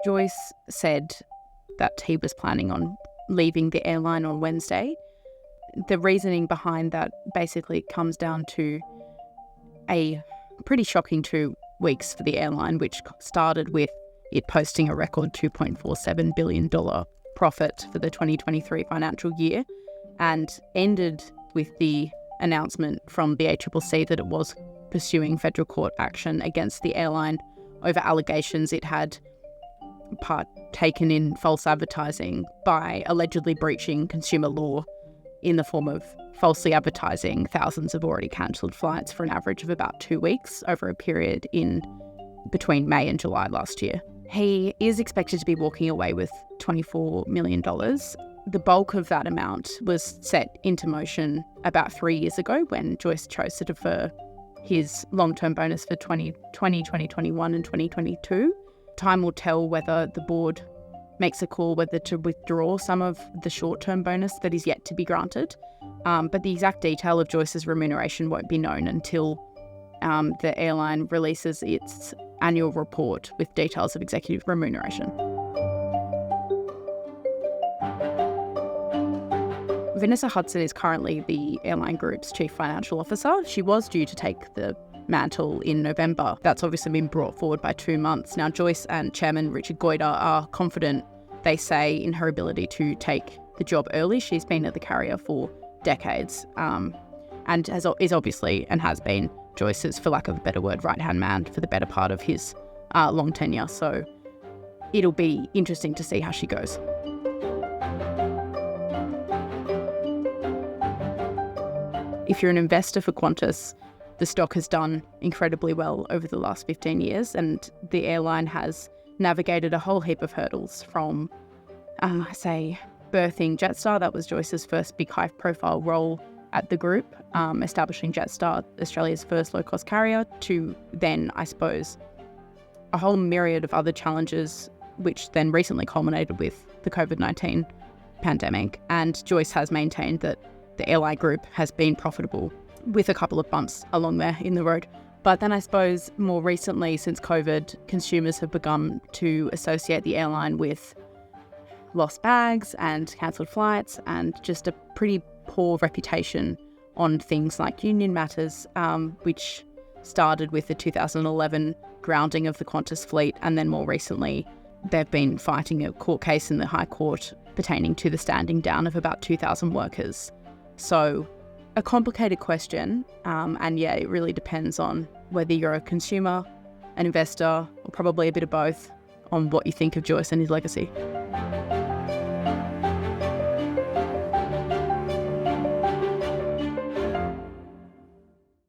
Joyce said that he was planning on leaving the airline on Wednesday. The reasoning behind that basically comes down to a pretty shocking 2 weeks for the airline, which started with it posting a record $2.47 billion profit for the 2023 financial year and ended with the announcement from the ACCC that it was pursuing federal court action against the airline over allegations it had partaken in false advertising by allegedly breaching consumer law in the form of falsely advertising thousands of already cancelled flights for an average of about 2 weeks over a period in between May and July last year. He is expected to be walking away with $24 million. The bulk of that amount was set into motion about 3 years ago when Joyce chose to defer his long-term bonus for 2020, 2021 and 2022. Time will tell whether the board makes a call whether to withdraw some of the short-term bonus that is yet to be granted. But the exact detail of Joyce's remuneration won't be known until the airline releases its annual report with details of executive remuneration. Vanessa Hudson is currently the airline group's chief financial officer. She was due to take the mantle in November. That's obviously been brought forward by 2 months. Now, Joyce and Chairman Richard Goyder are confident, they say, in her ability to take the job early. She's been at the carrier for decades and is obviously and has been Joyce's, for lack of a better word, right-hand man for the better part of his long tenure. So it'll be interesting to see how she goes. If you're an investor for Qantas, the stock has done incredibly well over the last 15 years, and the airline has navigated a whole heap of hurdles from, birthing Jetstar. That was Joyce's first big high-profile role at the group, establishing Jetstar, Australia's first low-cost carrier, to then, I suppose, a whole myriad of other challenges, which then recently culminated with the COVID-19 pandemic. And Joyce has maintained that the airline group has been profitable, with a couple of bumps along there in the road. But then I suppose more recently, since COVID, consumers have begun to associate the airline with lost bags and cancelled flights and just a pretty poor reputation on things like union matters, which started with the 2011 grounding of the Qantas fleet. And then more recently, they've been fighting a court case in the High Court pertaining to the standing down of about 2,000 workers. So a complicated question, and yeah, it really depends on whether you're a consumer, an investor, or probably a bit of both, on what you think of Joyce and his legacy.